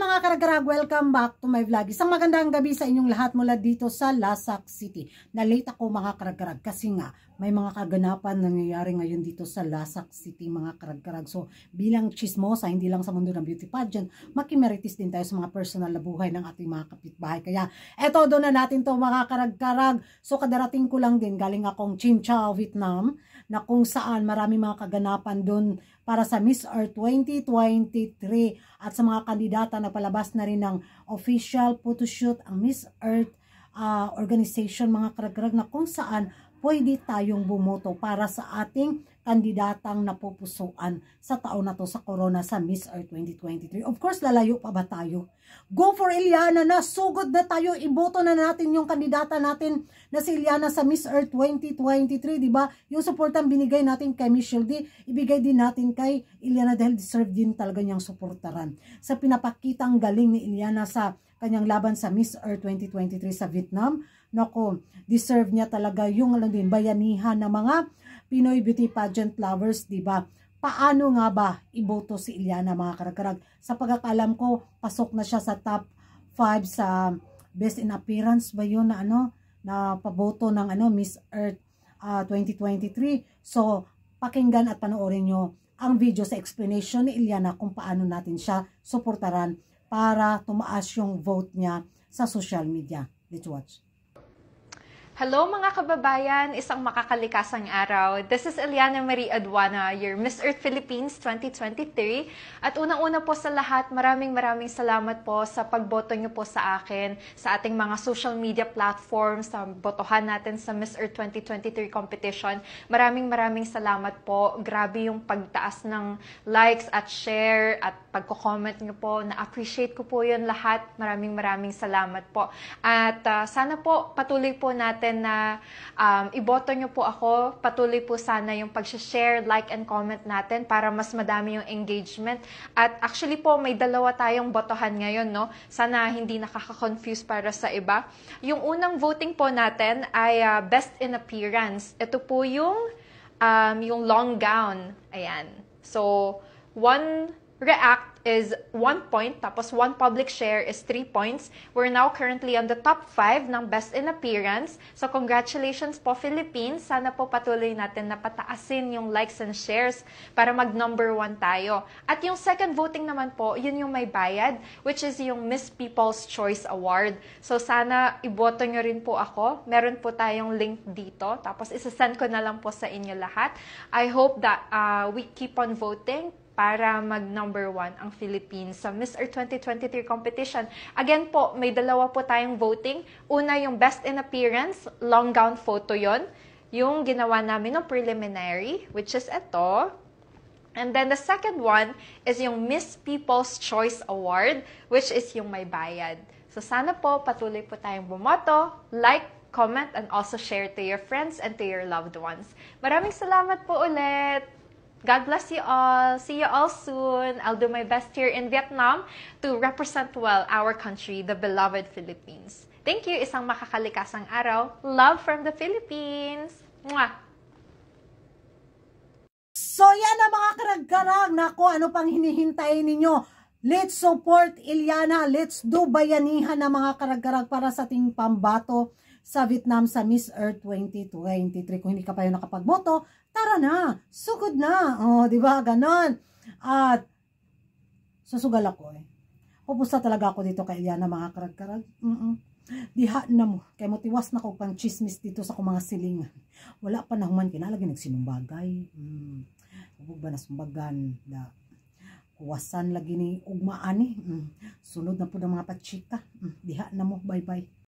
mga karagkarag, welcome back to my vlog. Isang magandang gabi sa inyong lahat mula dito sa Lasak City. Na-late ako mga karagkarag kasi nga may mga kaganapan nangyayari ngayon dito sa Lasak City mga karagkarag. So bilang chismosa, hindi lang sa mundo ng beauty pageant, makimeritis din tayo sa mga personal na buhay ng ating mga kapitbahay. Kaya eto, doon na natin to mga karagkarag. So kadarating ko lang din, galing akong Chin Chau, Vietnam, na kung saan marami mga kaganapan doon para sa Miss Earth 2023 at sa mga kandidata na palabas na rin ng official photoshoot ang Miss Earth organization mga karagkarag, na kung saan pwede tayong bumoto para sa ating kandidatang napupusuan sa taon na to sa corona sa Miss Earth 2023. Of course, lalayo pa ba tayo? Go for Iliana na, sugod na tayo, iboto na natin yung kandidata natin na si Iliana sa Miss Earth 2023, di ba? Yung supportang binigay natin kay Michelle D, ibigay din natin kay Iliana dahil deserve din talaga niyang suportaran. Sa pinapakitang galing ni Iliana sa kanyang laban sa Miss Earth 2023 sa Vietnam, nako, deserve niya talaga yung bayanihan ng mga Pinoy beauty pageant lovers, di ba? Paano nga ba iboto si Iliana mga karagkarag? Sa pagkakalam ko, pasok na siya sa top 5 sa best in appearance ba yun na na paboto ng Miss Earth 2023. So, pakinggan at panoorin nyo ang video sa explanation ni Iliana kung paano natin siya suportaran para tumaas yung vote niya sa social media. Let's watch. Hello mga kababayan, isang makakalikasang araw. This is Iliana Marie Aduana, your Miss Earth Philippines 2023. At unang-una po sa lahat, maraming salamat po sa pagboto niyo po sa akin, sa ating mga social media platforms, sa botohan natin sa Miss Earth 2023 competition. Maraming salamat po. Grabe yung pagtaas ng likes at share at pagko-comment niyo po. Na-appreciate ko po yun lahat. Maraming salamat po. At sana po patuloy po natin na iboto nyo po ako. Patuloy po sana yung pag-share, like, and comment natin para mas madami yung engagement. At actually po, may dalawa tayong botohan ngayon, no? Sana hindi nakaka-confuse para sa iba. Yung unang voting po natin ay Best in Appearance. Ito po yung long gown. Ayan. So, one react is 1 point, tapos 1 public share is 3 points. We're now currently on the top 5 ng Best in Appearance. So, congratulations po, Philippines. Sana po patuloy natin na pataasin yung likes and shares para mag-number 1 tayo. At yung second voting naman po, yun yung may bayad, which is yung Miss People's Choice Award. So, sana iboto nyo rin po ako. Meron po tayong link dito. Tapos, isasend ko na lang po sa inyo lahat. I hope that we keep on voting para mag-number 1 ang Philippines sa Miss Earth 2023 competition. Again po, may dalawa po tayong voting. Una, yung Best in Appearance, long gown photo yon, yung ginawa namin ng preliminary, which is ito. And then the second one is yung Miss People's Choice Award, which is yung may bayad. So sana po, patuloy po tayong bumoto, like, comment, and also share to your friends and to your loved ones. Maraming salamat po ulit! God bless you all. See you all soon. I'll do my best here in Vietnam to represent well our country, the beloved Philippines. Thank you. Isang makakalikasang araw. Love from the Philippines. Mwah! So yan na mga karagkarag. Naku, ano pang hinihintay ninyo? Let's support Iliana. Let's do bayanihan na mga karagkarag para sa ating pambato sa Vietnam sa Miss Earth 2023. Kung hindi ka pa yung nakapagboto, tara na, sugod na. Oh, di ba? Ganon. At susugal ako eh. Pupusta talaga ako dito kay Iliana mga karagkarag. Diha na mo. Kaya mo tiwas na ko pang chismis dito sa kong mga silingan. Wala pa na human kinalagi nagsinumbagay. Hubog ba na sumbagan da kuwasan lagi ni ugmaan eh. Sunod na po ng mga pachika. Diha na mo. Bye bye.